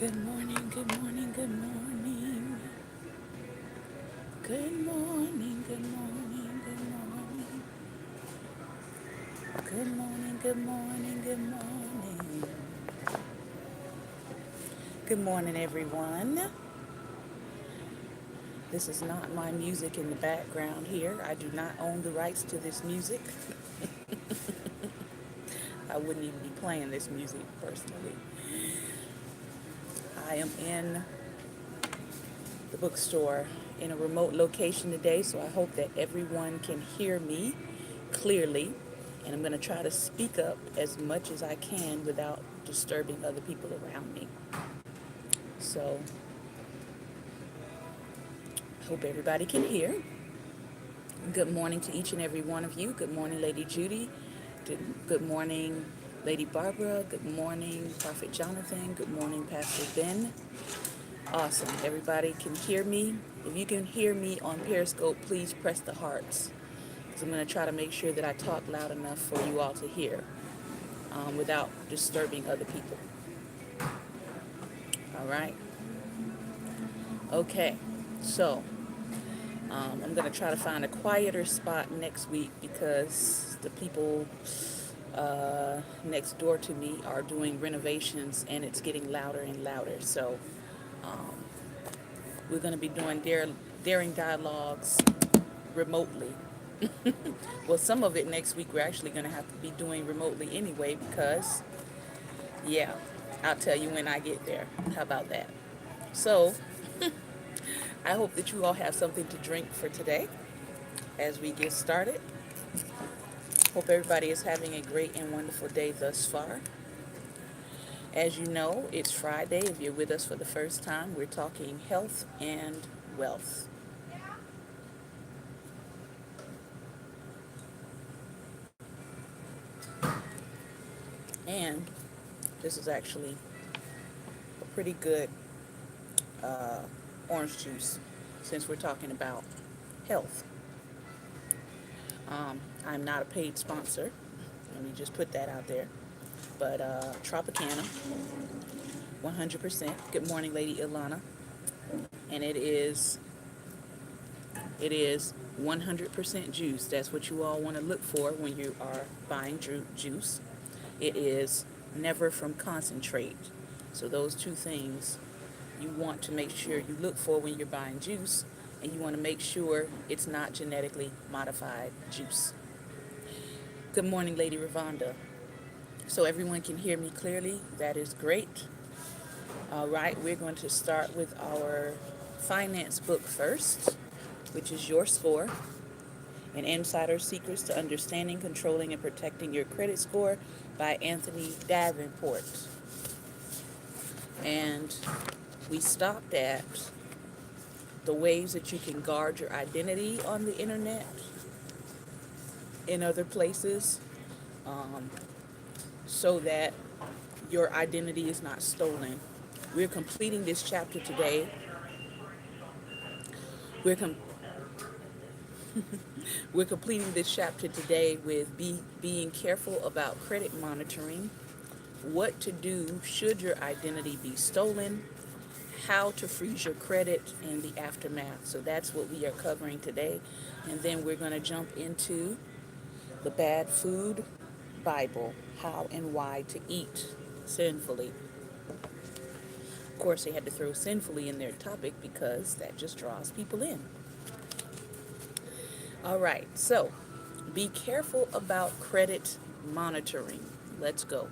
Good morning, good morning, good morning. Good morning, good morning, good morning. Good morning, good morning, good morning. Good morning, everyone. This is not my music in the background here. I do not own the rights to this music. I wouldn't even be playing this music personally. I am in the bookstore in a remote location today, so I hope that everyone can hear me clearly. And I'm going to try to speak up as much as I can without disturbing other people around me. So, I hope everybody can hear. Good morning to each and every one of you. Good morning, Lady Judy. Good morning, Lady Barbara. Good morning, Prophet Jonathan. Good morning, Pastor Ben. Awesome. Everybody can hear me. If you can hear me on Periscope, please press the hearts. So I'm going to try to make sure that I talk loud enough for you all to hear without disturbing other people. All right. Okay. So I'm going to try to find a quieter spot next week because the people next door to me are doing renovations and it's getting louder and louder. So we're going to be doing daring dialogues remotely. Well, some of it next week we're actually going to have to be doing remotely anyway because, yeah, I'll tell you when I get there. How about that? So I hope that you all have something to drink for today as we get started. Hope everybody is having a great and wonderful day thus far. As you know, it's Friday. If you're with us for the first time, we're talking health and wealth. And this is actually a pretty good orange juice since we're talking about health. I'm not a paid sponsor. Let me just put that out there. But Tropicana, 100%. Good morning, Lady Ilana. And it is 100% juice. That's what you all want to look for when you are buying juice. It is never from concentrate. So those two things you want to make sure you look for when you're buying juice, and you want to make sure it's not genetically modified juice. Good morning, Lady Ravonda. So everyone can hear me clearly. That is great. All right, we're going to start with our finance book first, which is Your Score, An Insider Secrets to Understanding, Controlling, and Protecting Your Credit Score by Anthony Davenport. And we stopped at the ways that you can guard your identity on the internet in other places so that your identity is not stolen. We're completing this chapter today. We're com- we're completing this chapter today with being careful about credit monitoring, what to do should your identity be stolen, how to freeze your credit, and the aftermath. So that's what we are covering today. And then we're going to jump into the Bad Food Bible, how and why to eat sinfully. Of course, they had to throw sinfully in their topic because that just draws people in. All right, so be careful about credit monitoring. Let's go.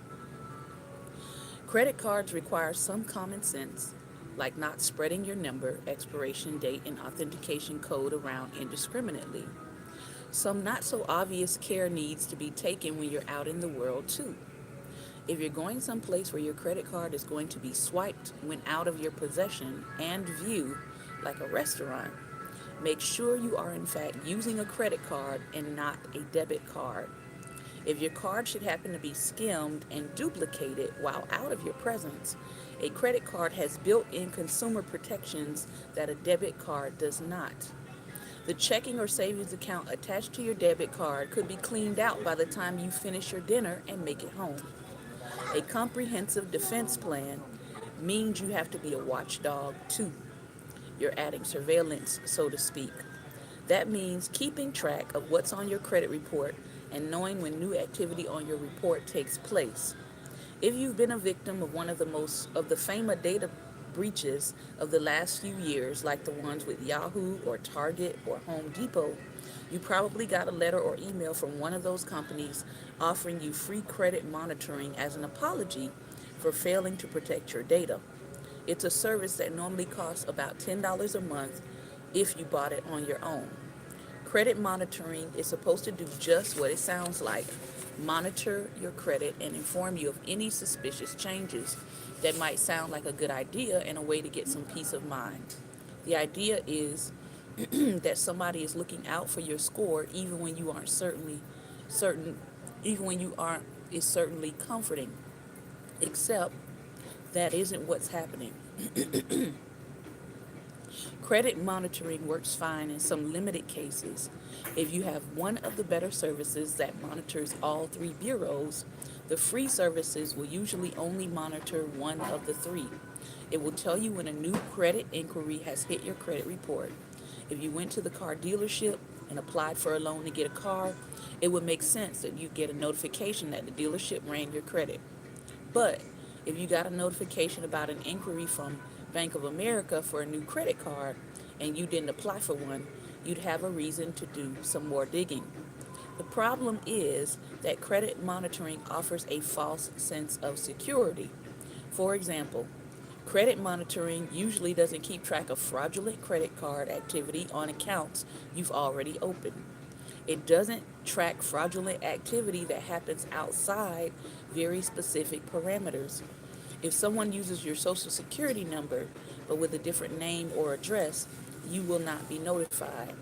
Credit cards require some common sense, like not spreading your number, expiration date, and authentication code around indiscriminately. Some not so obvious care needs to be taken when you're out in the world, too. If you're going someplace where your credit card is going to be swiped when out of your possession and view, like a restaurant, make sure you are in fact using a credit card and not a debit card. If your card should happen to be skimmed and duplicated while out of your presence, a credit card has built-in consumer protections that a debit card does not. The checking or savings account attached to your debit card could be cleaned out by the time you finish your dinner and make it home. A comprehensive defense plan means you have to be a watchdog too. You're adding surveillance, so to speak. That means keeping track of what's on your credit report and knowing when new activity on your report takes place. If you've been a victim of one of the famous data breaches of the last few years, like the ones with Yahoo or Target or Home Depot, you probably got a letter or email from one of those companies offering you free credit monitoring as an apology for failing to protect your data. It's a service that normally costs about $10 a month if you bought it on your own. Credit monitoring is supposed to do just what it sounds like: monitor your credit and inform you of any suspicious changes that might sound like a good idea and a way to get some peace of mind. The idea is that somebody is looking out for your score even when you aren't certain, even when you aren't is certainly comforting. Except that isn't what's happening. Credit monitoring works fine in some limited cases. If you have one of the better services that monitors all three bureaus, the free services will usually only monitor one of the three. It will tell you when a new credit inquiry has hit your credit report. If you went to the car dealership and applied for a loan to get a car, it would make sense that you get a notification that the dealership ran your credit. But if you got a notification about an inquiry from Bank of America for a new credit card and you didn't apply for one, you'd have a reason to do some more digging. The problem is that credit monitoring offers a false sense of security. For example, credit monitoring usually doesn't keep track of fraudulent credit card activity on accounts you've already opened. It doesn't track fraudulent activity that happens outside very specific parameters. If someone uses your social security number but with a different name or address, you will not be notified.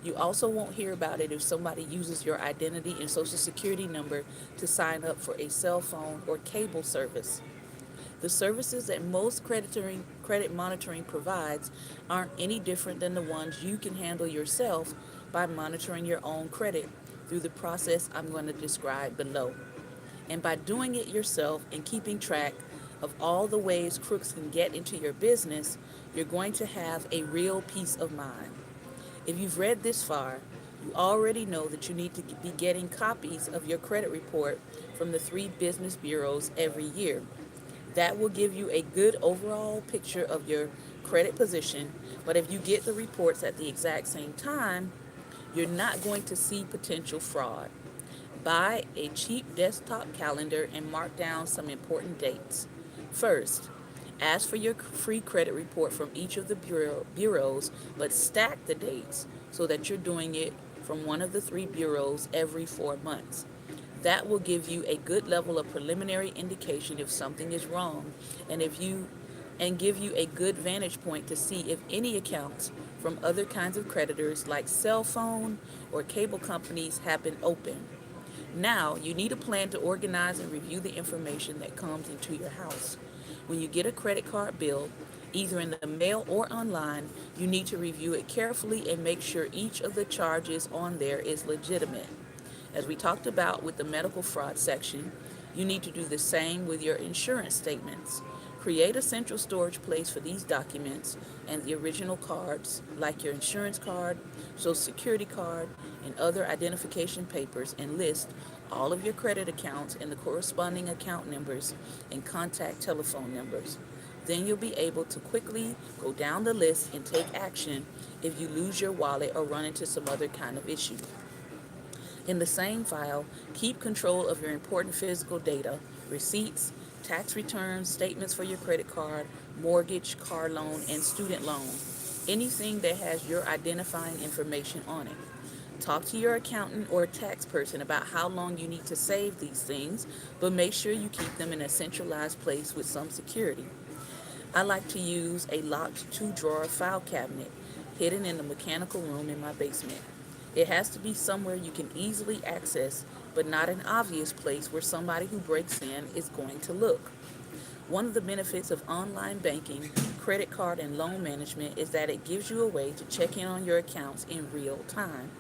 You also won't hear about it if somebody uses your identity and social security number to sign up for a cell phone or cable service. The services that most credit monitoring provides aren't any different than the ones you can handle yourself by monitoring your own credit through the process I'm going to describe below. And by doing it yourself and keeping track of all the ways crooks can get into your business, you're going to have a real peace of mind. If you've read this far, you already know that you need to be getting copies of your credit report from the three business bureaus every year. That will give you a good overall picture of your credit position, but if you get the reports at the exact same time, you're not going to see potential fraud. Buy a cheap desktop calendar and mark down some important dates. First, ask for your free credit report from each of the bureaus, but stack the dates so that you're doing it from one of the three bureaus every 4 months. That will give you a good level of preliminary indication if something is wrong, and give you a good vantage point to see if any accounts from other kinds of creditors like cell phone or cable companies have been opened. Now, you need a plan to organize and review the information that comes into your house. When you get a credit card bill, either in the mail or online, you need to review it carefully and make sure each of the charges on there is legitimate. As we talked about with the medical fraud section, you need to do the same with your insurance statements. Create a central storage place for these documents and the original cards, like your insurance card, social security card, and other identification papers, and list all of your credit accounts and the corresponding account numbers and contact telephone numbers. Then you'll be able to quickly go down the list and take action if you lose your wallet or run into some other kind of issue. In the same file, keep control of your important physical data: receipts, tax returns, statements for your credit card, mortgage, car loan, and student loan. Anything that has your identifying information on it. Talk to your accountant or tax person about how long you need to save these things, but make sure you keep them in a centralized place with some security. I like to use a locked 2-drawer file cabinet hidden in the mechanical room in my basement. It has to be somewhere you can easily access, but not an obvious place where somebody who breaks in is going to look. One of the benefits of online banking, credit card, and loan management is that it gives you a way to check in on your accounts in real time.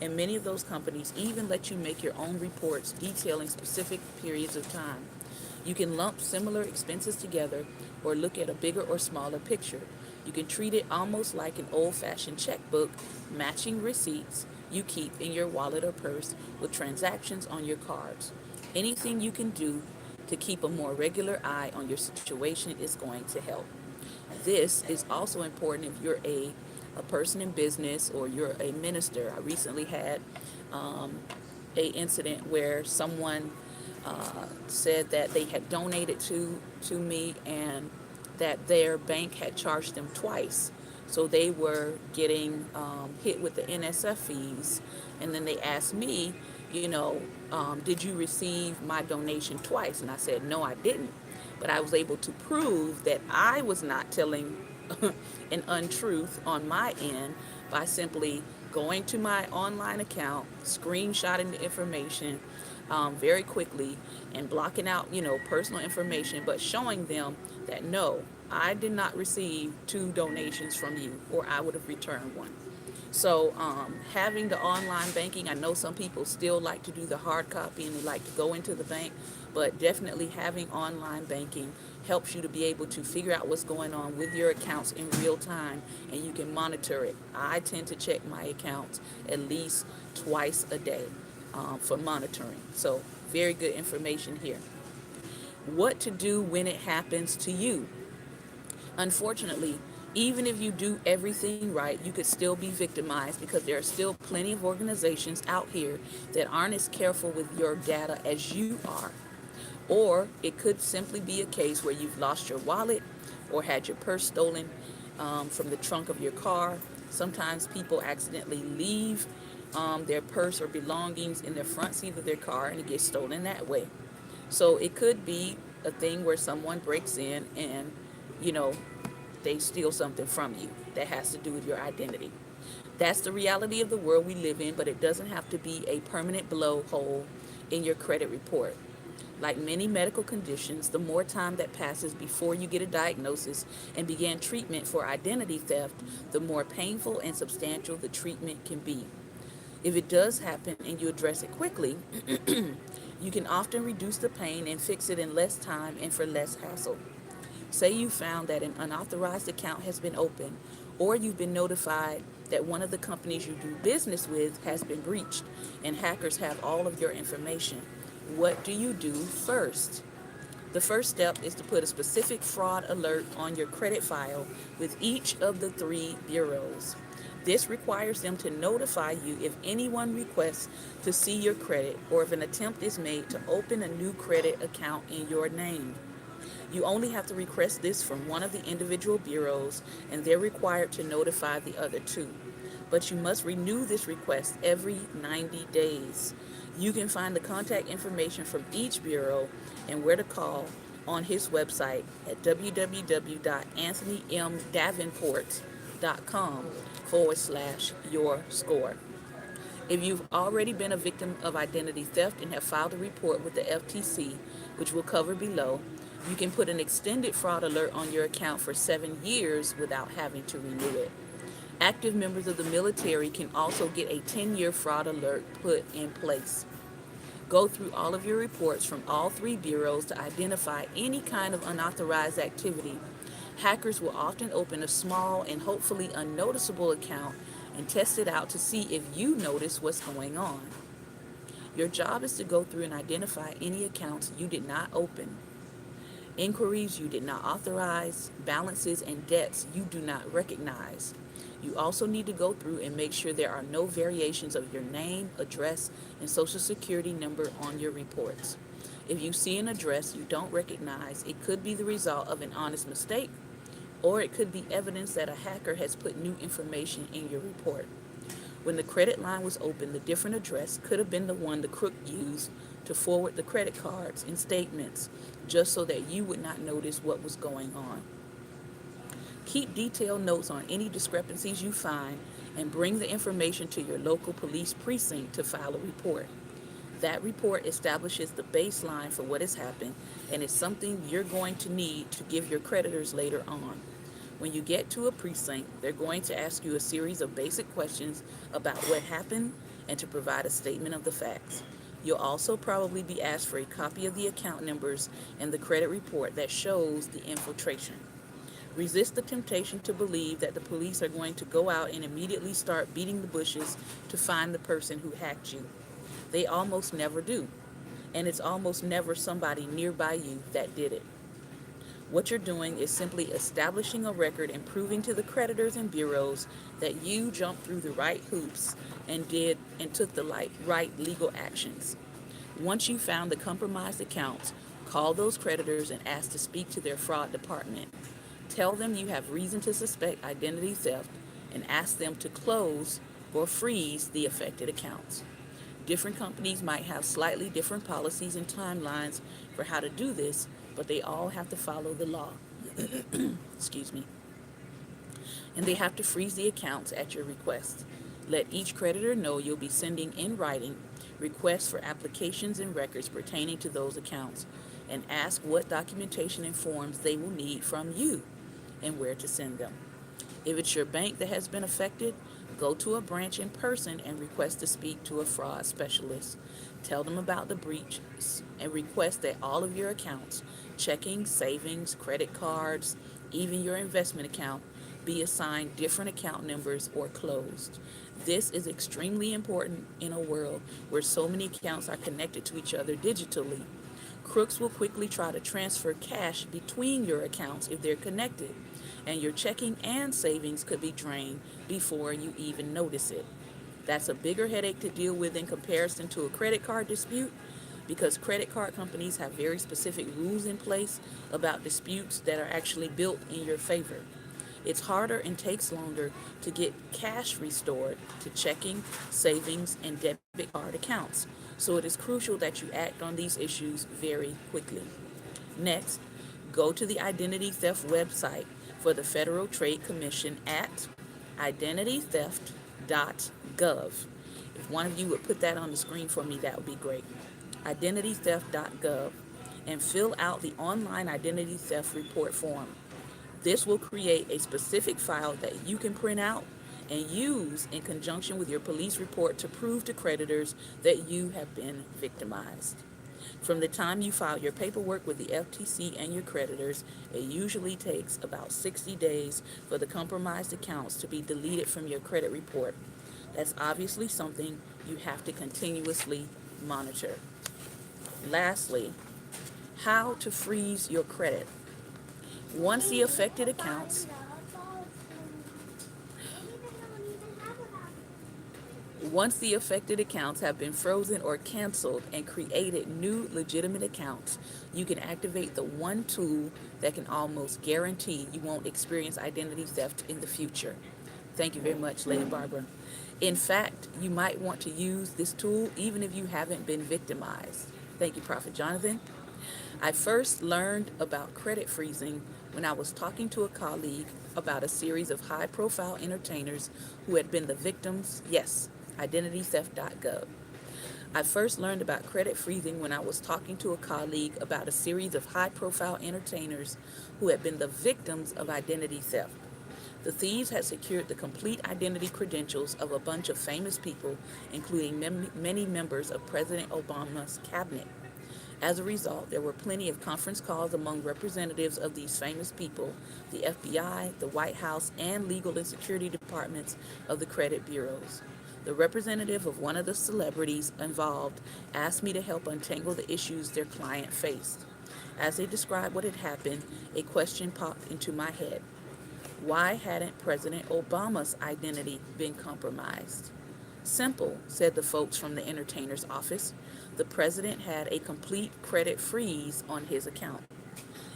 And many of those companies even let you make your own reports detailing specific periods of time. You can lump similar expenses together or look at a bigger or smaller picture. You can treat it almost like an old-fashioned checkbook, matching receipts you keep in your wallet or purse with transactions on your cards. Anything you can do to keep a more regular eye on your situation is going to help. This is also important if you're a person in business or you're a minister. I recently had a incident where someone said that they had donated to me and that their bank had charged them twice. So they were getting hit with the NSF fees. And then they asked me, did you receive my donation twice? And I said, no, I didn't. But I was able to prove that I was not telling an untruth on my end by simply going to my online account, screenshotting the information very quickly, and blocking out, personal information, but showing them that no, I did not receive two donations from you, or I would have returned one. So having the online banking, I know some people still like to do the hard copy and they like to go into the bank, but definitely having online banking helps you to be able to figure out what's going on with your accounts in real time, and you can monitor it. I tend to check my accounts at least twice a day for monitoring. So very good information here. What to do when it happens to you? Unfortunately, even if you do everything right, you could still be victimized because there are still plenty of organizations out here that aren't as careful with your data as you are. Or it could simply be a case where you've lost your wallet or had your purse stolen from the trunk of your car. Sometimes people accidentally leave their purse or belongings in the front seat of their car and it gets stolen that way. So it could be a thing where someone breaks in and, you know, they steal something from you that has to do with your identity. That's the reality of the world we live in, but it doesn't have to be a permanent blowhole in your credit report. Like many medical conditions, the more time that passes before you get a diagnosis and begin treatment for identity theft, the more painful and substantial the treatment can be. If it does happen and you address it quickly, you can often reduce the pain and fix it in less time and for less hassle. Say you found that an unauthorized account has been opened, or you've been notified that one of the companies you do business with has been breached and hackers have all of your information. What do you do first? The first step is to put a specific fraud alert on your credit file with each of the three bureaus. This requires them to notify you if anyone requests to see your credit or if an attempt is made to open a new credit account in your name. You only have to request this from one of the individual bureaus, and they're required to notify the other two. But you must renew this request every 90 days. You can find the contact information from each bureau and where to call on his website at www.anthonymdavenport.com/your score. If you've already been a victim of identity theft and have filed a report with the FTC, which we'll cover below, you can put an extended fraud alert on your account for 7 years without having to renew it. Active members of the military can also get a 10-year fraud alert put in place. Go through all of your reports from all three bureaus to identify any kind of unauthorized activity. Hackers will often open a small and hopefully unnoticeable account and test it out to see if you notice what's going on. Your job is to go through and identify any accounts you did not open, inquiries you did not authorize, balances and debts you do not recognize. You also need to go through and make sure there are no variations of your name, address, and social security number on your reports. If you see an address you don't recognize, it could be the result of an honest mistake, or it could be evidence that a hacker has put new information in your report. When the credit line was opened, the different address could have been the one the crook used to forward the credit cards and statements, just so that you would not notice what was going on. Keep detailed notes on any discrepancies you find and bring the information to your local police precinct to file a report. That report establishes the baseline for what has happened and is something you're going to need to give your creditors later on. When you get to a precinct, they're going to ask you a series of basic questions about what happened and to provide a statement of the facts. You'll also probably be asked for a copy of the account numbers and the credit report that shows the infiltration. Resist the temptation to believe that the police are going to go out and immediately start beating the bushes to find the person who hacked you. They almost never do, and it's almost never somebody nearby you that did it. What you're doing is simply establishing a record and proving to the creditors and bureaus that you jumped through the right hoops and took the right legal actions. Once you found the compromised accounts, call those creditors and ask to speak to their fraud department. Tell them you have reason to suspect identity theft and ask them to close or freeze the affected accounts. Different companies might have slightly different policies and timelines for how to do this, but they all have to follow the law. Excuse me. And they have to freeze the accounts at your request. Let each creditor know you'll be sending in writing requests for applications and records pertaining to those accounts, and ask what documentation and forms they will need from you and where to send them. If it's your bank that has been affected, go to a branch in person and request to speak to a fraud specialist. Tell them about the breach and request that all of your accounts, checking, savings, credit cards, even your investment account, be assigned different account numbers or closed. This is extremely important in a world where so many accounts are connected to each other digitally. Crooks will quickly try to transfer cash between your accounts if they're connected, and your checking and savings could be drained before you even notice it. That's a bigger headache to deal with in comparison to a credit card dispute, because credit card companies have very specific rules in place about disputes that are actually built in your favor. It's harder and takes longer to get cash restored to checking, savings, and debit card accounts, so it is crucial that you act on these issues very quickly. Next, go to the Identity Theft website for the Federal Trade Commission at identitytheft.gov. If one of you would put that on the screen for me, that would be great. Identitytheft.gov, and fill out the online identity theft report form. This will create a specific file that you can print out and use in conjunction with your police report to prove to creditors that you have been victimized. From the time you file your paperwork with the FTC and your creditors, it usually takes about 60 days for the compromised accounts to be deleted from your credit report. That's obviously something you have to continuously monitor. Lastly, how to freeze your credit. Once the affected accounts Once the affected accounts have been frozen or canceled and created new legitimate accounts, you can activate the one tool that can almost guarantee you won't experience identity theft in the future. Thank you very much, Lady Barbara. In fact, you might want to use this tool even if you haven't been victimized. Thank you, Prophet Jonathan. I first learned about credit freezing when I was talking to a colleague about a series of high-profile entertainers who had been the victims. Yes, identitytheft.gov. I first learned about credit freezing when I was talking to a colleague about a series of high-profile entertainers who had been the victims of identity theft. The thieves had secured the complete identity credentials of a bunch of famous people, including many members of President Obama's cabinet. As a result, there were plenty of conference calls among representatives of these famous people, the FBI, the White House, and legal and security departments of the credit bureaus. The representative of one of the celebrities involved asked me to help untangle the issues their client faced. As they described what had happened, a question popped into my head. Why hadn't President Obama's identity been compromised? Simple, said the folks from the entertainer's office. The president had a complete credit freeze on his account.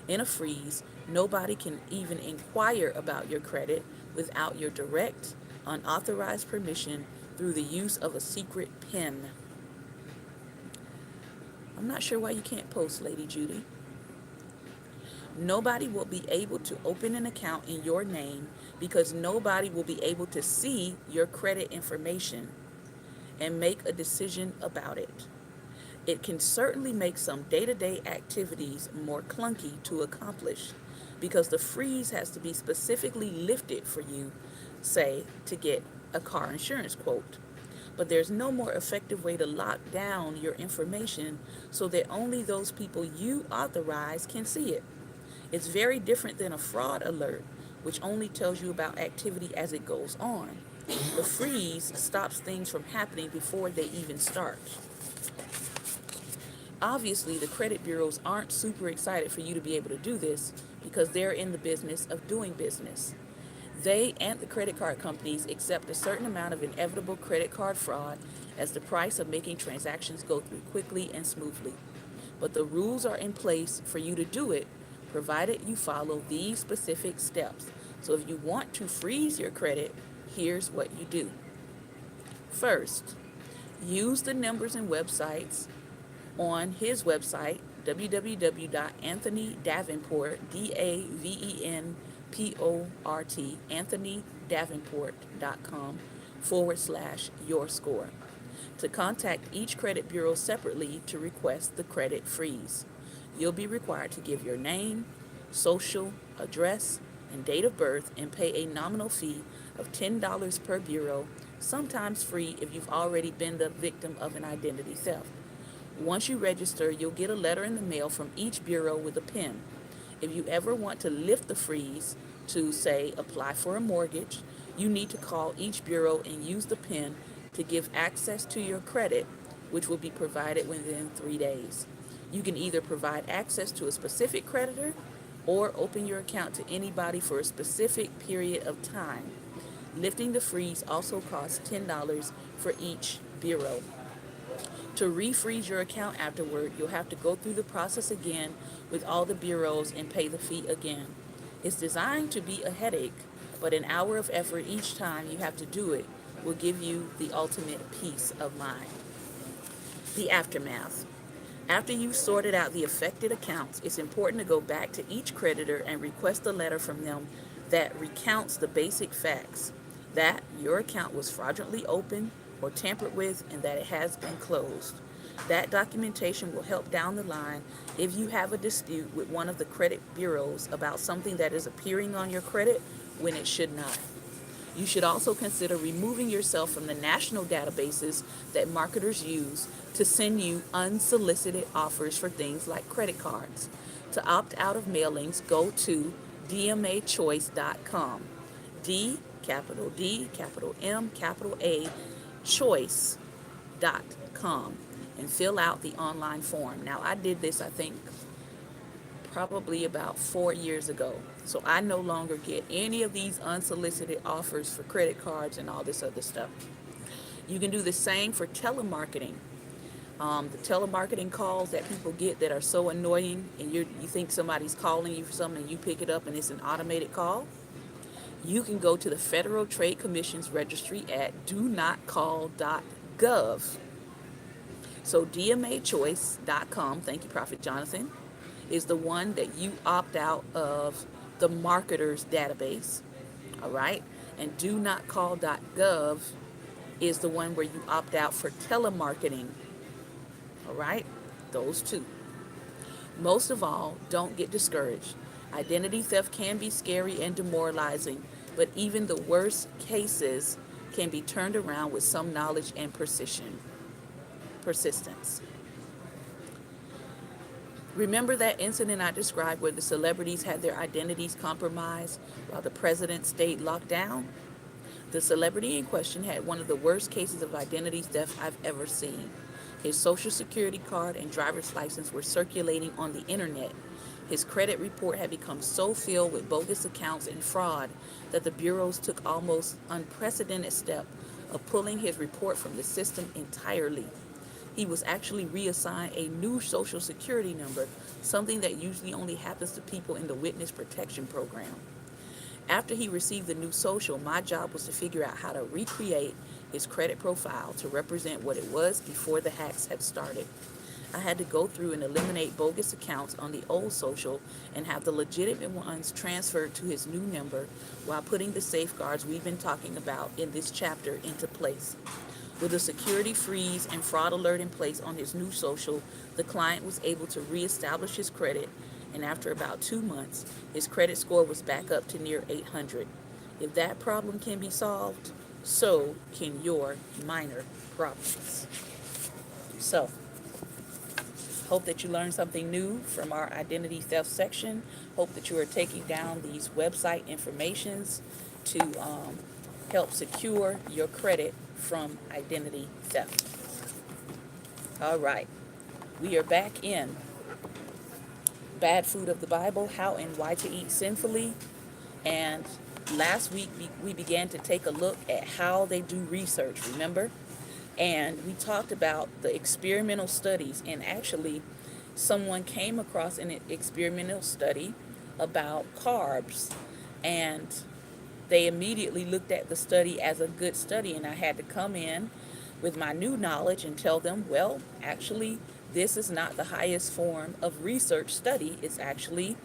In a freeze, nobody can even inquire about your credit without your direct, unauthorized permission through the use of a secret PIN. I'm not sure why you can't post, Lady Judy. Nobody will be able to open an account in your name because nobody will be able to see your credit information and make a decision about it. It can certainly make some day-to-day activities more clunky to accomplish because the freeze has to be specifically lifted for you, say, to get a car insurance quote. But there's no more effective way to lock down your information so that only those people you authorize can see it. It's very different than a fraud alert, which only tells you about activity as it goes on. The freeze stops things from happening before they even start. Obviously, the credit bureaus aren't super excited for you to be able to do this because they're in the business of doing business. They and the credit card companies accept a certain amount of inevitable credit card fraud as the price of making transactions go through quickly and smoothly. But the rules are in place for you to do it, provided you follow these specific steps. So if you want to freeze your credit, here's what you do. First, use the numbers and websites on his website, www.anthonydavenport, Davenport, anthonydavenport.com/your score, to contact each credit bureau separately to request the credit freeze. You'll be required to give your name, social, address, and date of birth and pay a nominal fee of $10 per bureau, sometimes free if you've already been the victim of an identity theft. Once you register, you'll get a letter in the mail from each bureau with a PIN. If you ever want to lift the freeze to, say, apply for a mortgage, you need to call each bureau and use the PIN to give access to your credit, which will be provided within 3 days. You can either provide access to a specific creditor or open your account to anybody for a specific period of time. Lifting the freeze also costs $10 for each bureau. To refreeze your account afterward, you'll have to go through the process again with all the bureaus and pay the fee again. It's designed to be a headache, but an hour of effort each time you have to do it will give you the ultimate peace of mind. The aftermath. After you've sorted out the affected accounts, it's important to go back to each creditor and request a letter from them that recounts the basic facts: that your account was fraudulently opened or tampered with and that it has been closed. That documentation will help down the line if you have a dispute with one of the credit bureaus about something that is appearing on your credit when it should not. You should also consider removing yourself from the national databases that marketers use to send you unsolicited offers for things like credit cards. To opt out of mailings, go to dmachoice.com. capital D, capital M, capital A, choice.com, and fill out the online form. Now, I did this, I think, probably about 4 years ago. So I no longer get any of these unsolicited offers for credit cards and all this other stuff. You can do the same for telemarketing. The telemarketing calls that people get that are so annoying, and you think somebody's calling you for something and you pick it up and it's an automated call. You can go to the Federal Trade Commission's registry at donotcall.gov. So dmachoice.com, thank you, Prophet Jonathan, is the one that you opt out of the marketer's database, all right? And donotcall.gov is the one where you opt out for telemarketing, all right? Those two. Most of all, don't get discouraged. Identity theft can be scary and demoralizing, but even the worst cases can be turned around with some knowledge and persistence. Remember that incident I described where the celebrities had their identities compromised while the president stayed locked down? The celebrity in question had one of the worst cases of identity theft I've ever seen. His social security card and driver's license were circulating on the internet. His credit report had become so filled with bogus accounts and fraud that the bureaus took almost unprecedented step of pulling his report from the system entirely. He was actually reassigned a new social security number, something that usually only happens to people in the witness protection program. After he received the new social, my job was to figure out how to recreate his credit profile to represent what it was before the hacks had started. I had to go through and eliminate bogus accounts on the old social and have the legitimate ones transferred to his new number while putting the safeguards we've been talking about in this chapter into place. With a security freeze and fraud alert in place on his new social, the client was able to reestablish his credit, and after about 2 months, his credit score was back up to near 800. If that problem can be solved, so can your minor problems. So, hope that you learned something new from our identity theft section. Hope that you are taking down these website informations to help secure your credit from identity theft. All right, we are back in Bad Food of the Bible, How and Why to Eat Sinfully. And last week we began to take a look at how they do research, remember? And we talked about the experimental studies, and actually someone came across an experimental study about carbs, and they immediately looked at the study as a good study, and I had to come in with my new knowledge and tell them, well, actually, this is not the highest form of research study. It's actually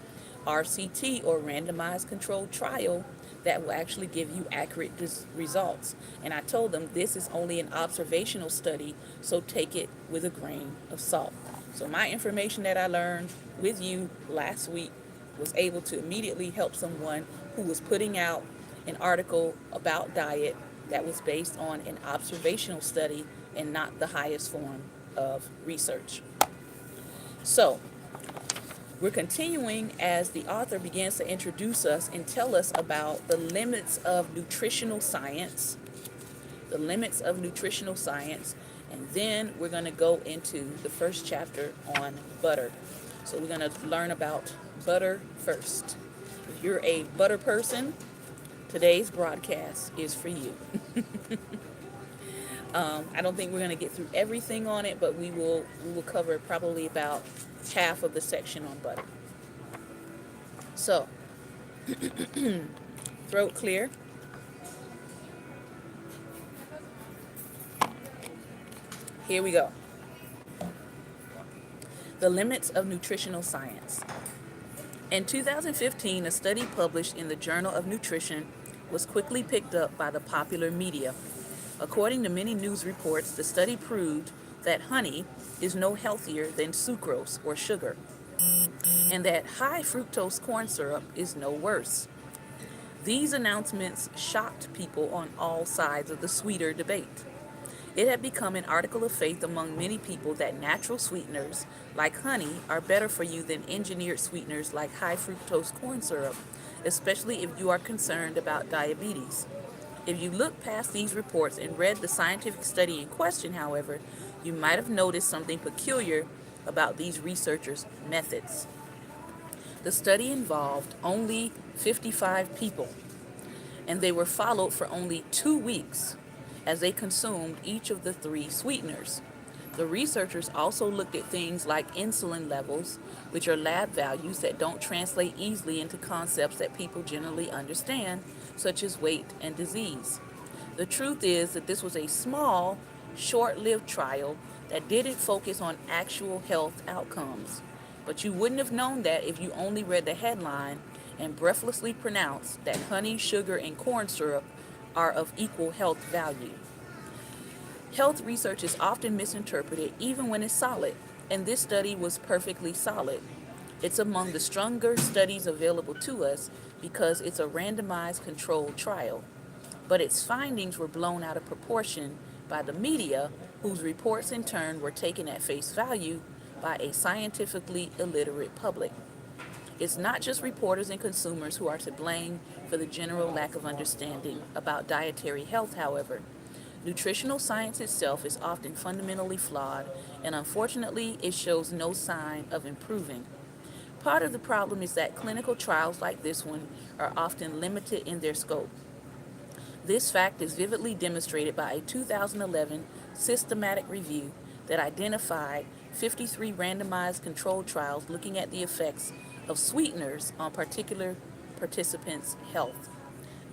RCT, or randomized controlled trial, that will actually give you accurate results. And I told them this is only an observational study, so take it with a grain of salt. So my information that I learned with you last week was able to immediately help someone who was putting out an article about diet that was based on an observational study and not the highest form of research. So, we're continuing as the author begins to introduce us and tell us about the limits of nutritional science, and then we're going to go into the first chapter on butter. So we're going to learn about butter first. If you're a butter person, today's broadcast is for you. I don't think we're going to get through everything on it, but we will cover probably about half of the section on butter. So, throat clear. Here we go. The limits of nutritional science. In 2015, a study published in the Journal of Nutrition was quickly picked up by the popular media. According to many news reports, the study proved that honey is no healthier than sucrose or sugar, and that high fructose corn syrup is no worse. These announcements shocked people on all sides of the sweeter debate. It had become an article of faith among many people that natural sweeteners like honey are better for you than engineered sweeteners like high fructose corn syrup, especially if you are concerned about diabetes. If you look past these reports and read the scientific study in question, however, you might have noticed something peculiar about these researchers' methods. The study involved only 55 people, and they were followed for only 2 weeks as they consumed each of the 3 sweeteners. The researchers also looked at things like insulin levels, which are lab values that don't translate easily into concepts that people generally understand, such as weight and disease. The truth is that this was a small, short-lived trial that didn't focus on actual health outcomes. But you wouldn't have known that if you only read the headline and breathlessly pronounced that honey, sugar, and corn syrup are of equal health value. Health research is often misinterpreted even when it's solid, and this study was perfectly solid. It's among the stronger studies available to us because it's a randomized controlled trial. But its findings were blown out of proportion by the media, whose reports in turn were taken at face value by a scientifically illiterate public. It's not just reporters and consumers who are to blame for the general lack of understanding about dietary health, however. Nutritional science itself is often fundamentally flawed, and unfortunately, it shows no sign of improving. Part of the problem is that clinical trials like this one are often limited in their scope. This fact is vividly demonstrated by a 2011 systematic review that identified 53 randomized controlled trials looking at the effects of sweeteners on particular participants' health.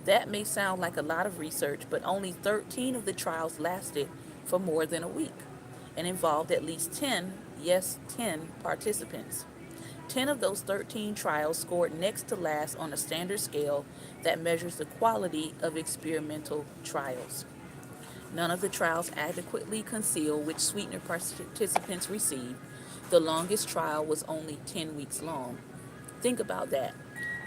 That may sound like a lot of research, but only 13 of the trials lasted for more than a week and involved at least 10 participants. 10 of those 13 trials scored next to last on a standard scale that measures the quality of experimental trials. None of the trials adequately conceal which sweetener participants received. The longest trial was only 10 weeks long. Think about that.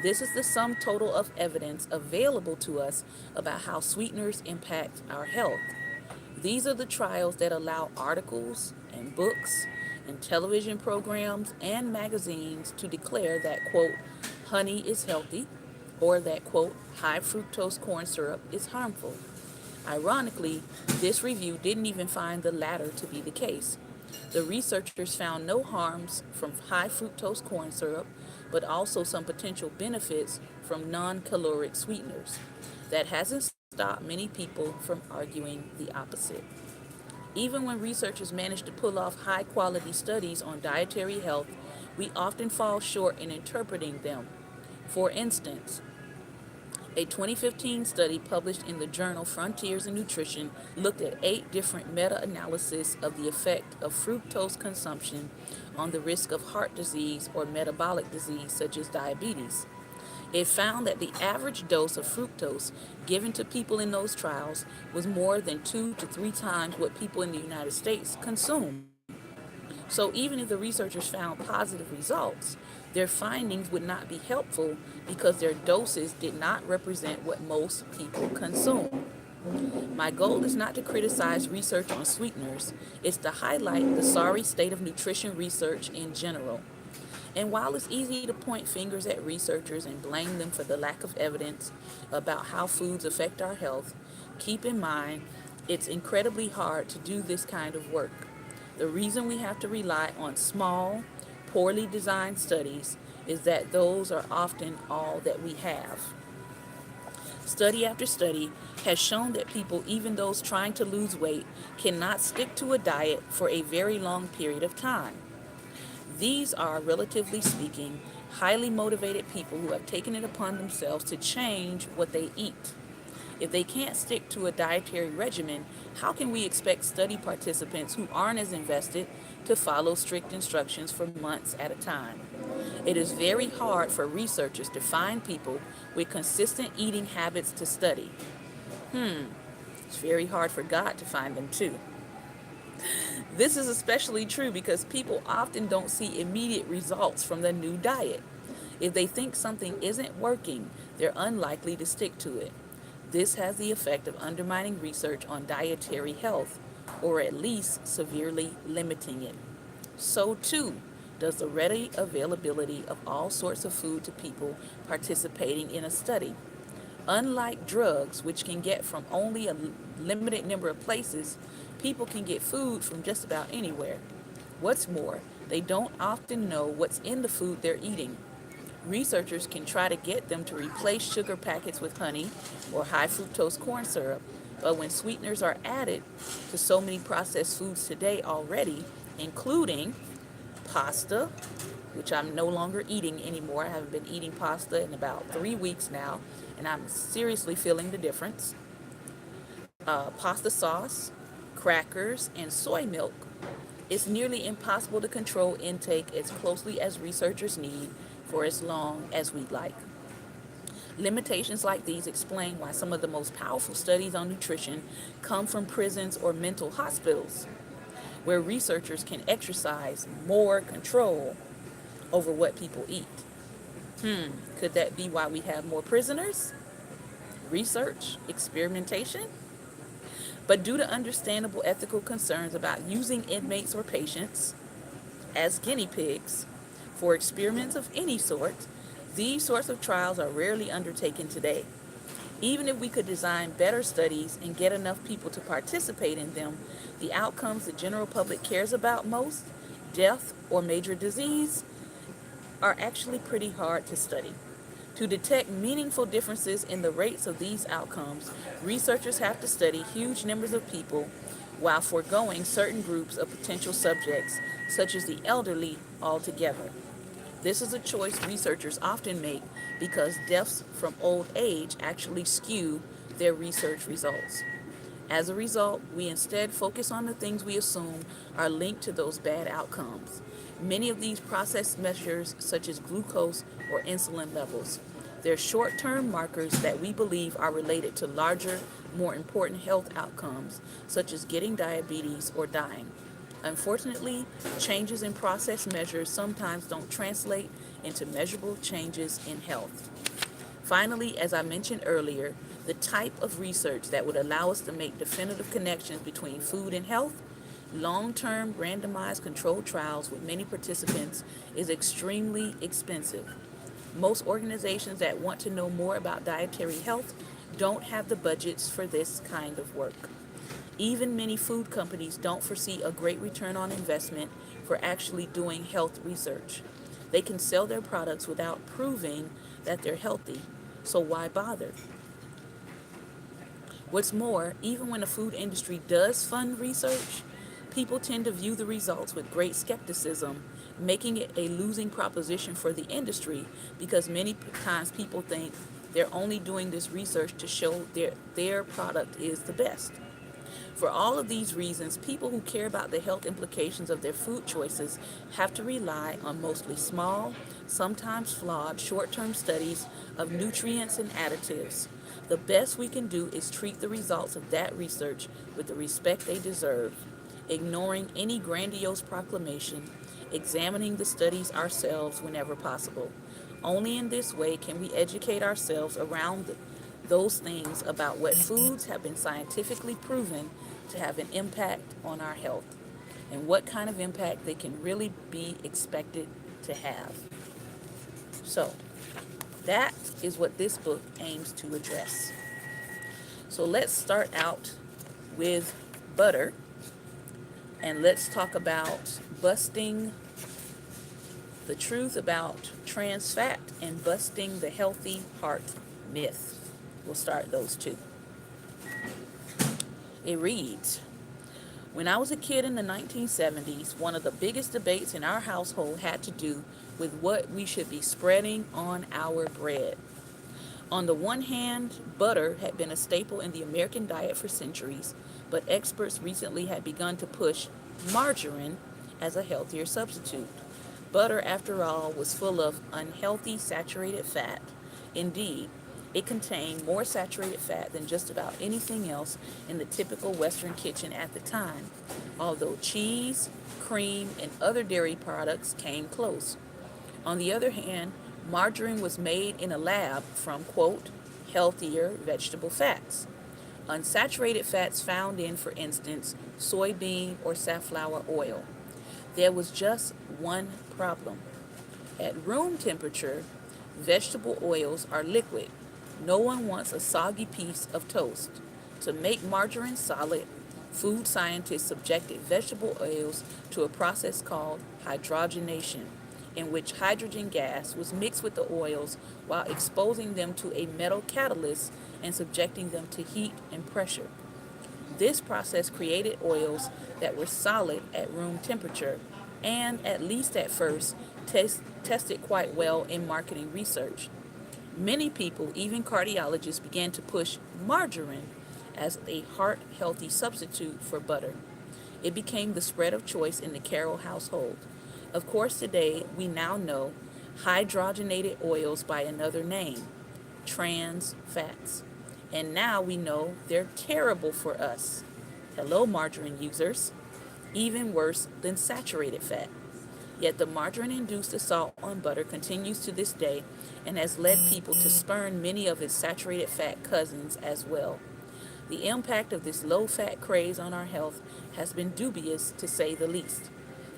This is the sum total of evidence available to us about how sweeteners impact our health. These are the trials that allow articles and books and television programs and magazines to declare that, quote, honey is healthy, or that, quote, high fructose corn syrup is harmful. Ironically, this review didn't even find the latter to be the case. The researchers found no harms from high fructose corn syrup, but also some potential benefits from non caloric sweeteners. That hasn't stopped many people from arguing the opposite. Even when researchers manage to pull off high quality studies on dietary health, we often fall short in interpreting them. For instance, a 2015 study published in the journal Frontiers in Nutrition looked at 8 different meta-analyses of the effect of fructose consumption on the risk of heart disease or metabolic disease such as diabetes. It found that the average dose of fructose given to people in those trials was more than 2 to 3 times what people in the United States consume. So even if the researchers found positive results, their findings would not be helpful because their doses did not represent what most people consume. My goal is not to criticize research on sweeteners, it's to highlight the sorry state of nutrition research in general. And while it's easy to point fingers at researchers and blame them for the lack of evidence about how foods affect our health, keep in mind it's incredibly hard to do this kind of work. The reason we have to rely on small, poorly designed studies is that those are often all that we have. Study after study has shown that people, even those trying to lose weight, cannot stick to a diet for a very long period of time. These are, relatively speaking, highly motivated people who have taken it upon themselves to change what they eat. If they can't stick to a dietary regimen, how can we expect study participants who aren't as invested to follow strict instructions for months at a time? It is very hard for researchers to find people with consistent eating habits to study. It's very hard for God to find them too. This is especially true because people often don't see immediate results from the new diet. If they think something isn't working, they're unlikely to stick to it. This has the effect of undermining research on dietary health, or at least severely limiting it. So too does the ready availability of all sorts of food to people participating in a study. Unlike drugs, which can get from only a limited number of places, people can get food from just about anywhere. What's more, they don't often know what's in the food they're eating. Researchers can try to get them to replace sugar packets with honey or high fructose corn syrup, but when sweeteners are added to so many processed foods today already, including pasta, which I'm no longer eating anymore. I haven't been eating pasta in about 3 weeks now, and I'm seriously feeling the difference. Pasta sauce, crackers, and soy milk, it's nearly impossible to control intake as closely as researchers need for as long as we'd like. Limitations like these explain why some of the most powerful studies on nutrition come from prisons or mental hospitals, where researchers can exercise more control over what people eat. Could that be why we have more prisoners? Research, experimentation? But due to understandable ethical concerns about using inmates or patients as guinea pigs for experiments of any sort, these sorts of trials are rarely undertaken today. Even if we could design better studies and get enough people to participate in them, the outcomes the general public cares about most, death or major disease, are actually pretty hard to study. To detect meaningful differences in the rates of these outcomes, researchers have to study huge numbers of people while foregoing certain groups of potential subjects, such as the elderly, altogether. This is a choice researchers often make because deaths from old age actually skew their research results. As a result, we instead focus on the things we assume are linked to those bad outcomes. Many of these process measures, such as glucose or insulin levels, they're short-term markers that we believe are related to larger, more important health outcomes, such as getting diabetes or dying. Unfortunately, changes in process measures sometimes don't translate into measurable changes in health. Finally, as I mentioned earlier, the type of research that would allow us to make definitive connections between food and health, long-term randomized controlled trials with many participants, is extremely expensive. Most organizations that want to know more about dietary health don't have the budgets for this kind of work. Even many food companies don't foresee a great return on investment for actually doing health research. They can sell their products without proving that they're healthy, so why bother? What's more, even when the food industry does fund research, people tend to view the results with great skepticism, making it a losing proposition for the industry because many times people think they're only doing this research to show their product is the best. For all of these reasons, people who care about the health implications of their food choices have to rely on mostly small, sometimes flawed, short-term studies of nutrients and additives. The best we can do is treat the results of that research with the respect they deserve, ignoring any grandiose proclamation, examining the studies ourselves whenever possible. Only in this way can we educate ourselves around those things about what foods have been scientifically proven to have an impact on our health and what kind of impact they can really be expected to have. So, that is what this book aims to address. So, let's start out with butter and let's talk about busting the truth about trans fat and busting the healthy heart myth. We'll start those two. It reads, when I was a kid in the 1970s, one of the biggest debates in our household had to do with what we should be spreading on our bread. On the one hand, butter had been a staple in the American diet for centuries, but experts recently had begun to push margarine as a healthier substitute. Butter, after all, was full of unhealthy saturated fat. Indeed, it contained more saturated fat than just about anything else in the typical Western kitchen at the time, although cheese, cream, and other dairy products came close. On the other hand, margarine was made in a lab from, quote, healthier vegetable fats. Unsaturated fats found in, for instance, soybean or safflower oil. There was just one problem. At room temperature, vegetable oils are liquid. No one wants a soggy piece of toast. To make margarine solid, food scientists subjected vegetable oils to a process called hydrogenation, in which hydrogen gas was mixed with the oils while exposing them to a metal catalyst and subjecting them to heat and pressure. This process created oils that were solid at room temperature and, at least at first, tested quite well in marketing research. Many people, even cardiologists, began to push margarine as a heart-healthy substitute for butter. It became the spread of choice in the Carroll household. Of course, today we now know hydrogenated oils by another name, trans fats. And now we know they're terrible for us. Hello, margarine users. Even worse than saturated fat. Yet the margarine-induced assault on butter continues to this day and has led people to spurn many of its saturated fat cousins as well. The impact of this low-fat craze on our health has been dubious, to say the least.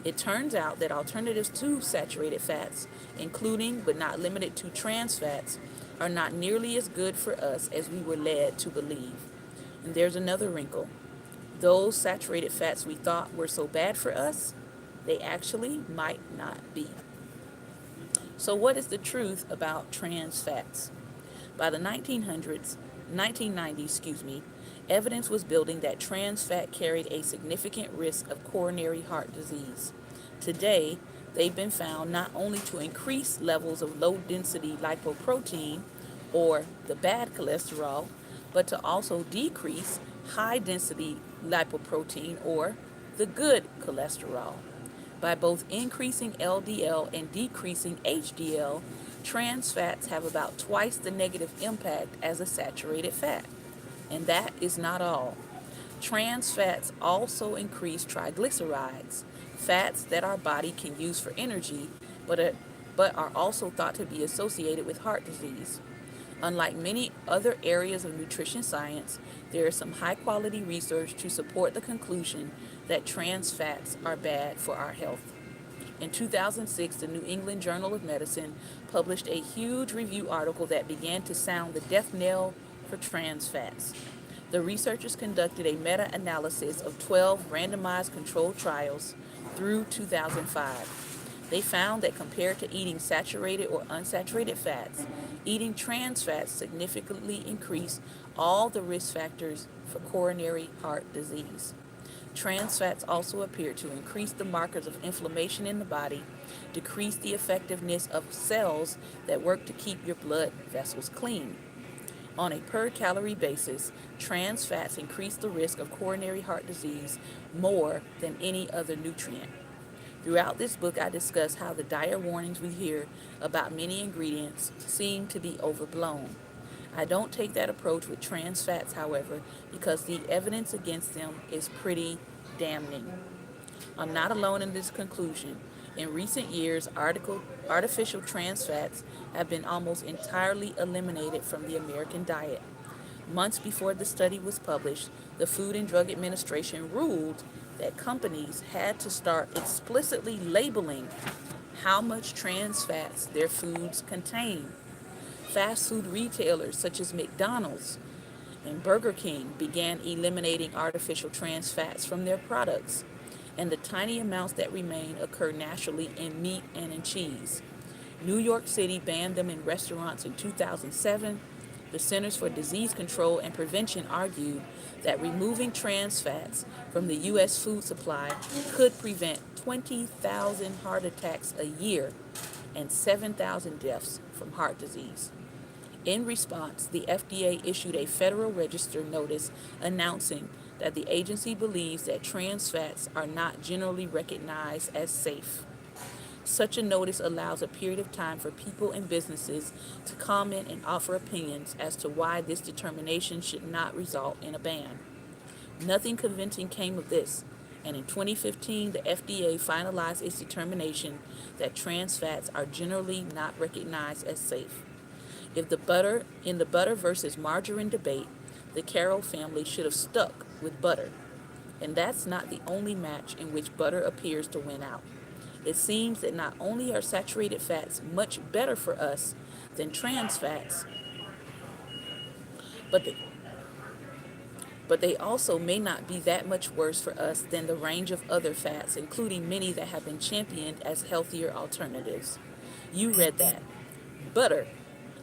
It turns out that alternatives to saturated fats, including but not limited to trans fats, are not nearly as good for us as we were led to believe. And there's another wrinkle. Those saturated fats we thought were so bad for us, they actually might not be. So what is the truth about trans fats? By the 1990s, evidence was building that trans fat carried a significant risk of coronary heart disease. Today, they've been found not only to increase levels of low-density lipoprotein, or the bad cholesterol, but to also decrease high-density lipoprotein, or the good cholesterol. By both increasing LDL and decreasing HDL, trans fats have about twice the negative impact as a saturated fat. And that is not all. Trans fats also increase triglycerides, fats that our body can use for energy, but but are also thought to be associated with heart disease. Unlike many other areas of nutrition science, there is some high quality research to support the conclusion that trans fats are bad for our health. In 2006, the New England Journal of Medicine published a huge review article that began to sound the death knell for trans fats. The researchers conducted a meta analysis of 12 randomized controlled trials through 2005. They found that compared to eating saturated or unsaturated fats, eating trans fats significantly increased all the risk factors for coronary heart disease. Trans fats also appear to increase the markers of inflammation in the body, decrease the effectiveness of cells that work to keep your blood vessels clean. On a per calorie basis, trans fats increase the risk of coronary heart disease more than any other nutrient. Throughout this book, I discuss how the dire warnings we hear about many ingredients seem to be overblown. I don't take that approach with trans fats, however, because the evidence against them is pretty damning. I'm not alone in this conclusion. In recent years, artificial trans fats have been almost entirely eliminated from the American diet. Months before the study was published, the Food and Drug Administration ruled that companies had to start explicitly labeling how much trans fats their foods contain. Fast food retailers such as McDonald's and Burger King began eliminating artificial trans fats from their products, and the tiny amounts that remain occur naturally in meat and in cheese. New York City banned them in restaurants in 2007. The Centers for Disease Control and Prevention argued that removing trans fats from the U.S. food supply could prevent 20,000 heart attacks a year and 7,000 deaths from heart disease. In response, the FDA issued a Federal Register notice announcing that the agency believes that trans fats are not generally recognized as safe. Such a notice allows a period of time for people and businesses to comment and offer opinions as to why this determination should not result in a ban. Nothing convincing came of this, and in 2015, the FDA finalized its determination that trans fats are generally not recognized as safe. If in the butter versus margarine debate, the Carroll family should have stuck with butter. And that's not the only match in which butter appears to win out. It seems that not only are saturated fats much better for us than trans fats, but they, but they also may not be that much worse for us than the range of other fats, including many that have been championed as healthier alternatives. You read that. Butter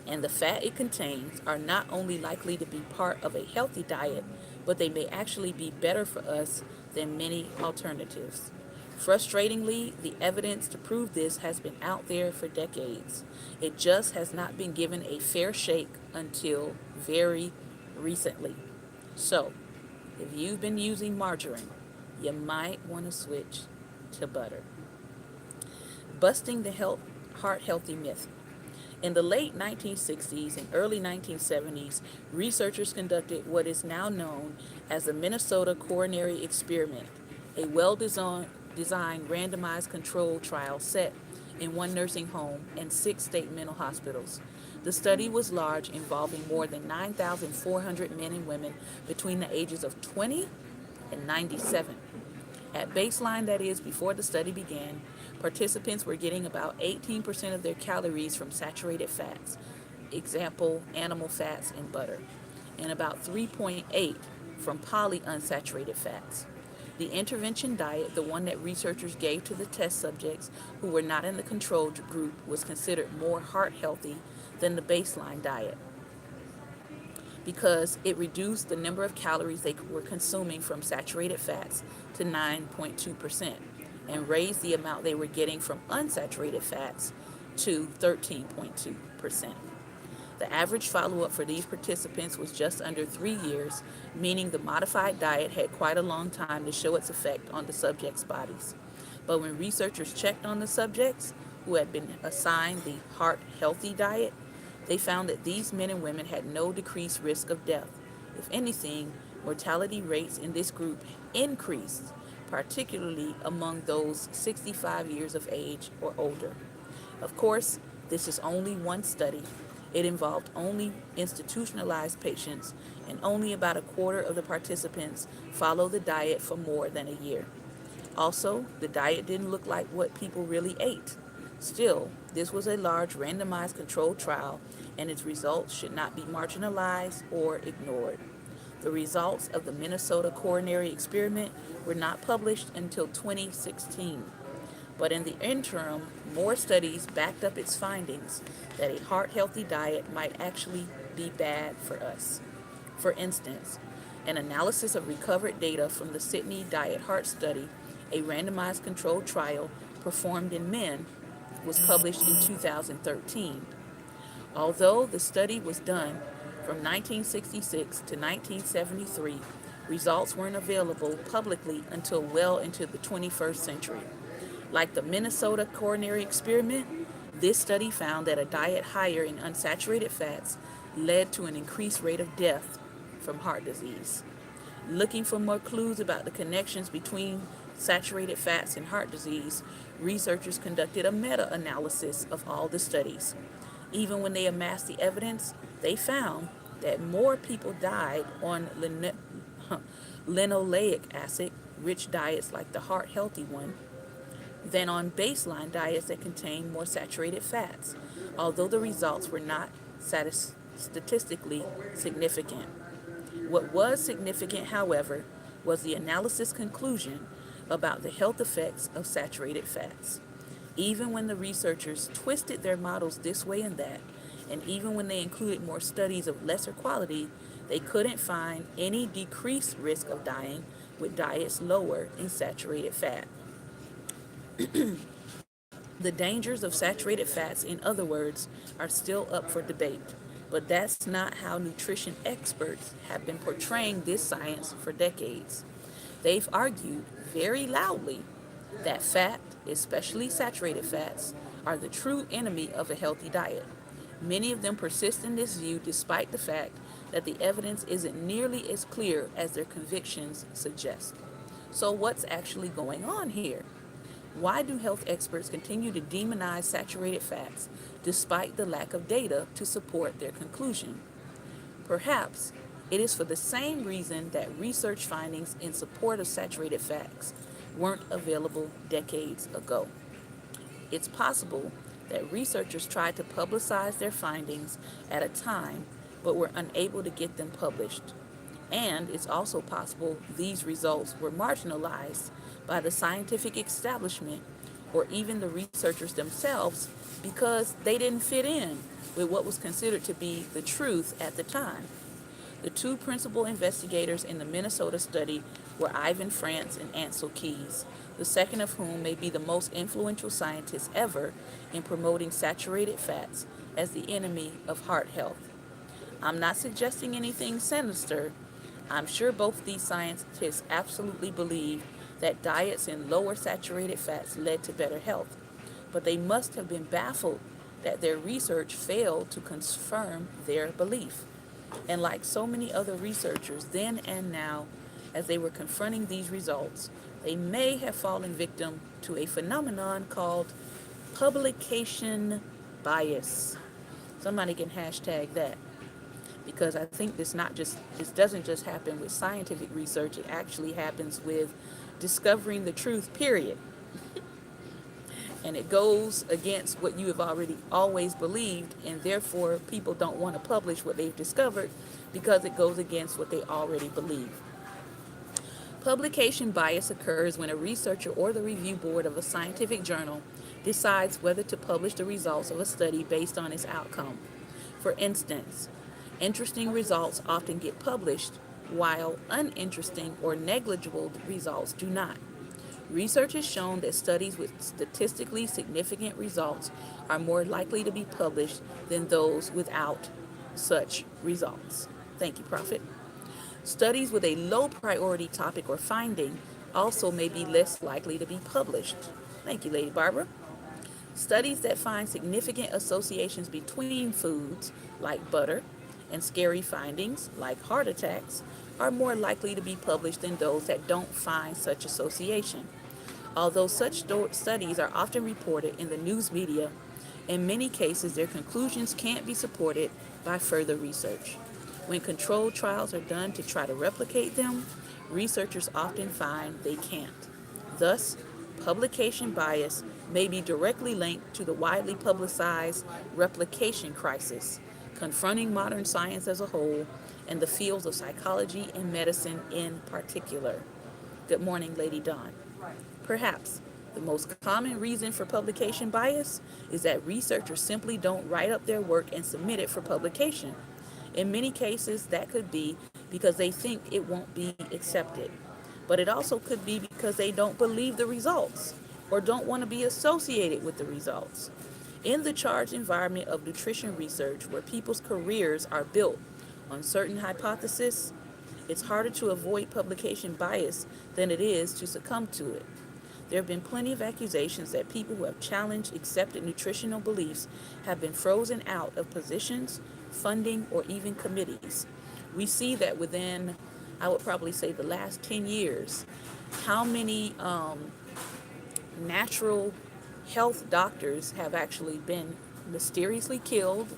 and the fat it contains are not only likely to be part of a healthy diet, but they may actually be better for us than many alternatives. Frustratingly, the evidence to prove this has been out there for decades. It just has not been given a fair shake until very recently. So, if you've been using margarine, you might want to switch to butter. Busting the heart healthy myth. In the late 1960s and early 1970s, researchers conducted what is now known as the Minnesota Coronary Experiment, a well-designed randomized controlled trial set in one nursing home and 6 state mental hospitals. The study was large, involving more than 9,400 men and women between the ages of 20 and 97. At baseline, that is, before the study began, participants were getting about 18% of their calories from saturated fats, example, animal fats and butter, and about 3.8 from polyunsaturated fats. The intervention diet, the one that researchers gave to the test subjects who were not in the control group, was considered more heart healthy than the baseline diet because it reduced the number of calories they were consuming from saturated fats to 9.2% and raised the amount they were getting from unsaturated fats to 13.2%. The average follow-up for these participants was just under 3 years, meaning the modified diet had quite a long time to show its effect on the subjects' bodies. But when researchers checked on the subjects who had been assigned the heart-healthy diet, they found that these men and women had no decreased risk of death. If anything, mortality rates in this group increased, particularly among those 65 years of age or older. Of course, this is only one study. It involved only institutionalized patients, and only about a quarter of the participants followed the diet for more than a year. Also, the diet didn't look like what people really ate. Still, this was a large randomized controlled trial, and its results should not be marginalized or ignored. The results of the Minnesota coronary experiment were not published until 2016. But in the interim, more studies backed up its findings that a heart healthy diet might actually be bad for us. For instance, an analysis of recovered data from the Sydney Diet Heart Study, a randomized controlled trial performed in men, was published in 2013. Although the study was done from 1966 to 1973, results weren't available publicly until well into the 21st century. Like the Minnesota coronary experiment, this study found that a diet higher in unsaturated fats led to an increased rate of death from heart disease. Looking for more clues about the connections between saturated fats and heart disease, researchers conducted a meta analysis of all the studies. Even when they amassed the evidence, they found that more people died on linoleic acid rich diets like the heart healthy one than on baseline diets that contain more saturated fats, although the results were not statistically significant. What was significant, however, was the analysis conclusion about the health effects of saturated fats. Even when the researchers twisted their models this way and that, and even when they included more studies of lesser quality, they couldn't find any decreased risk of dying with diets lower in saturated fat. The dangers of saturated fats, in other words, are still up for debate. But that's not how nutrition experts have been portraying this science for decades. They've argued very loudly that fat, especially saturated fats, are the true enemy of a healthy diet. Many of them persist in this view despite the fact that the evidence isn't nearly as clear as their convictions suggest. So, what's actually going on here? Why do health experts continue to demonize saturated fats despite the lack of data to support their conclusion? Perhaps it is for the same reason that research findings in support of saturated fats weren't available decades ago. It's possible that researchers tried to publicize their findings at a time but were unable to get them published. And it's also possible these results were marginalized by the scientific establishment or even the researchers themselves because they didn't fit in with what was considered to be the truth at the time. The two principal investigators in the Minnesota study were Ivan France and Ansel Keys, the second of whom may be the most influential scientist ever in promoting saturated fats as the enemy of heart health. I'm not suggesting anything sinister. I'm sure both these scientists absolutely believe that diets in lower saturated fats led to better health, but they must have been baffled that their research failed to confirm their belief. And like so many other researchers then and now, as they were confronting these results, they may have fallen victim to a phenomenon called publication bias. Somebody can hashtag that because I think this doesn't just happen with scientific research, it actually happens with discovering the truth, period. And it goes against what you have already always believed, and therefore people don't want to publish what they've discovered because it goes against what they already believe. Publication bias occurs when a researcher or the review board of a scientific journal decides whether to publish the results of a study based on its outcome. For instance, interesting results often get published, while uninteresting or negligible results do not. Research has shown that studies with statistically significant results are more likely to be published than those without such results. Thank you, Prophet. Studies with a low priority topic or finding also may be less likely to be published. Thank you, Lady Barbara. Studies that find significant associations between foods, like butter, and scary findings, like heart attacks, are more likely to be published than those that don't find such association. Although such studies are often reported in the news media, In many cases, their conclusions can't be supported by further research. When controlled trials are done to try to replicate them, researchers often find they can't. Thus, publication bias may be directly linked to the widely publicized replication crisis, confronting modern science as a whole and the fields of psychology and medicine in particular. Good morning, Lady Dawn. Perhaps the most common reason for publication bias is that researchers simply don't write up their work and submit it for publication. In many cases, that could be because they think it won't be accepted. But it also could be because they don't believe the results or don't want to be associated with the results. In the charged environment of nutrition research, where people's careers are built on certain hypotheses, it's harder to avoid publication bias than it is to succumb to it. There have been plenty of accusations that people who have challenged accepted nutritional beliefs have been frozen out of positions, funding, or even committees. We see that within, I would probably say, the last 10 years, how many natural health doctors have actually been mysteriously killed,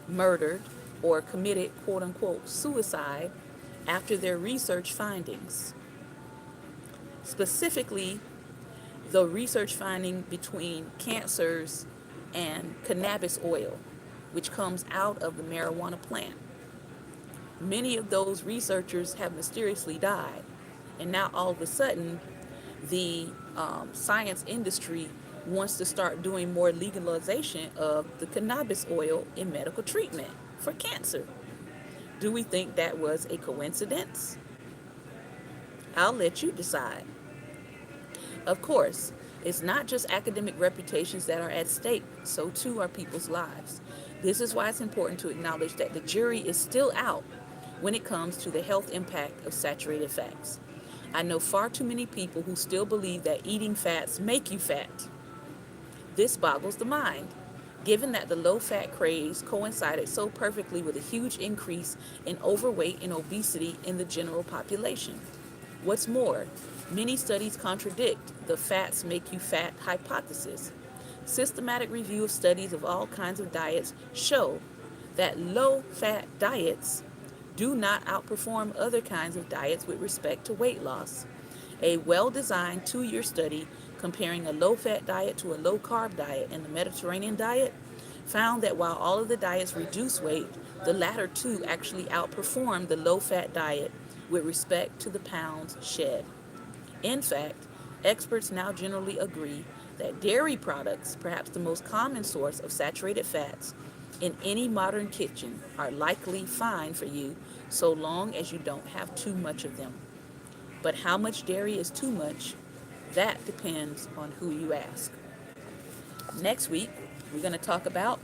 murdered, or committed quote unquote suicide after their research findings. Specifically, the research finding between cancers and cannabis oil, which comes out of the marijuana plant. Many of those researchers have mysteriously died, and now all of a sudden, the science industry wants to start doing more legalization of the cannabis oil in medical treatment for cancer. Do we think that was a coincidence? I'll let you decide. Of course, it's not just academic reputations that are at stake, so too are people's lives. This is why it's important to acknowledge that the jury is still out when it comes to the health impact of saturated fats. I know far too many people who still believe that eating fats make you fat. This boggles the mind, given that the low-fat craze coincided so perfectly with a huge increase in overweight and obesity in the general population. What's more, many studies contradict the fats make you fat hypothesis. Systematic review of studies of all kinds of diets show that low-fat diets do not outperform other kinds of diets with respect to weight loss. A well-designed 2-year study comparing a low-fat diet to a low-carb diet and the Mediterranean diet found that while all of the diets reduce weight, the latter two actually outperformed the low-fat diet with respect to the pounds shed. In fact, experts now generally agree that dairy products, perhaps the most common source of saturated fats in any modern kitchen, are likely fine for you so long as you don't have too much of them. But how much dairy is too much? That depends on who you ask. Next week, we're going to talk about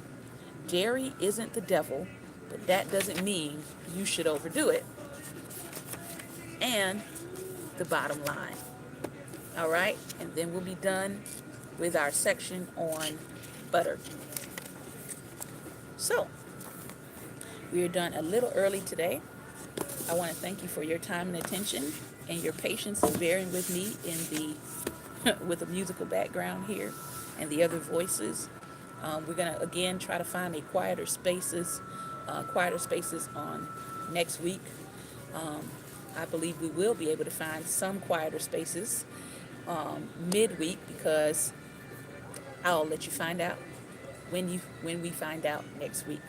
dairy isn't the devil, but that doesn't mean you should overdo it. And the bottom line. All right? And then we'll be done with our section on butter. So, we are done a little early today. I want to thank you for your time and attention and your patience in bearing with me in the with a musical background here and the other voices. We're going to again try to find a quieter spaces on next week. I believe we will be able to find some quieter spaces midweek, because I'll let you find out when we find out next week.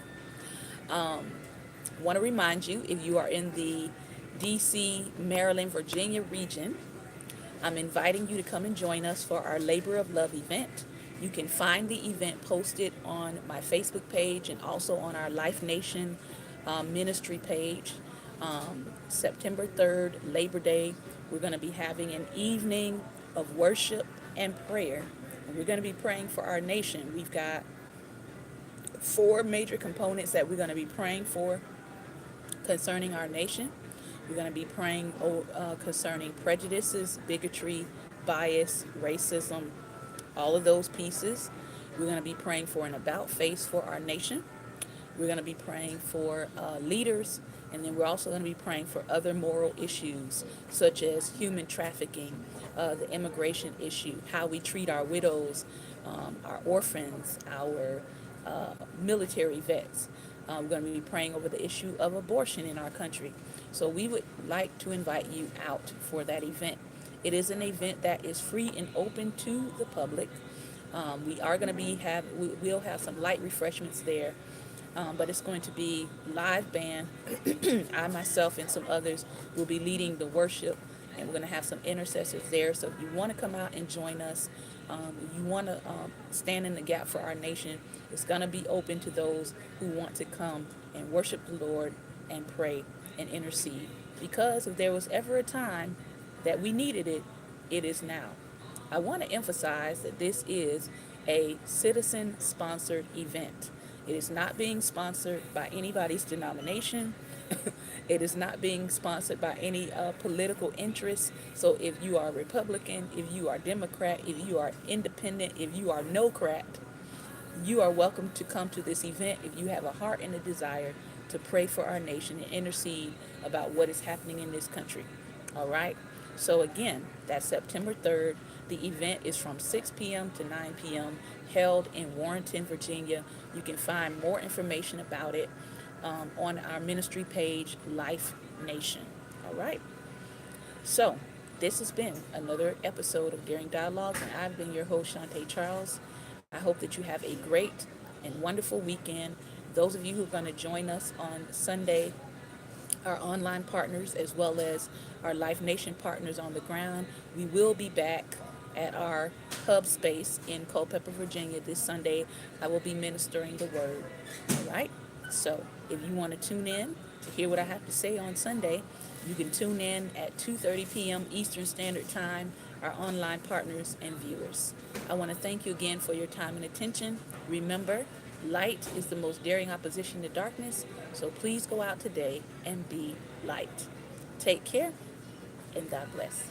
Want to remind you, if you are in the DC, Maryland, Virginia region, I'm inviting you to come and join us for our Labor of Love event. You can find the event posted on my Facebook page and also on our Life Nation ministry page. September 3rd, Labor Day, we're going to be having an evening of worship and prayer. And we're going to be praying for our nation. We've got 4 major components that we're going to be praying for concerning our nation. We're going to be praying concerning prejudices, bigotry, bias, racism, all of those pieces. We're going to be praying for an about face for our nation. We're going to be praying for leaders, and then we're also going to be praying for other moral issues such as human trafficking, the immigration issue, how we treat our widows, our orphans, our military vets. We're going to be praying over the issue of abortion in our country. So we would like to invite you out for that event. It is an event that is free and open to the public. We are going to we'll have some light refreshments there, but it's going to be live band. I myself and some others will be leading the worship, and we're going to have some intercessors there. So if you want to come out and join us, you want to stand in the gap for our nation, it's going to be open to those who want to come and worship the Lord and pray and intercede. Because if there was ever a time that we needed it, it is now. I want to emphasize that this is a citizen sponsored event. It is not being sponsored by anybody's denomination. It is not being sponsored by any political interest. So if you are Republican, if you are Democrat, if you are independent, if you are no-crat, you are welcome to come to this event if you have a heart and a desire to pray for our nation and intercede about what is happening in this country. All right? So again, that's September 3rd. The event is from 6 p.m. to 9 p.m., held in Warrenton, Virginia. You can find more information about it on our ministry page, Life Nation. All right? So, this has been another episode of Daring Dialogues, and I've been your host, Shantae Charles. I hope that you have a great and wonderful weekend. Those of you who are going to join us on Sunday, our online partners, as well as our Life Nation partners on the ground, we will be back at our hub space in Culpeper, Virginia this Sunday. I will be ministering the word. All right? So if you want to tune in to hear what I have to say on Sunday, you can tune in at 2:30 p.m. Eastern Standard Time, our online partners and viewers. I want to thank you again for your time and attention. Remember, light is the most daring opposition to darkness, so please go out today and be light. Take care, and God bless.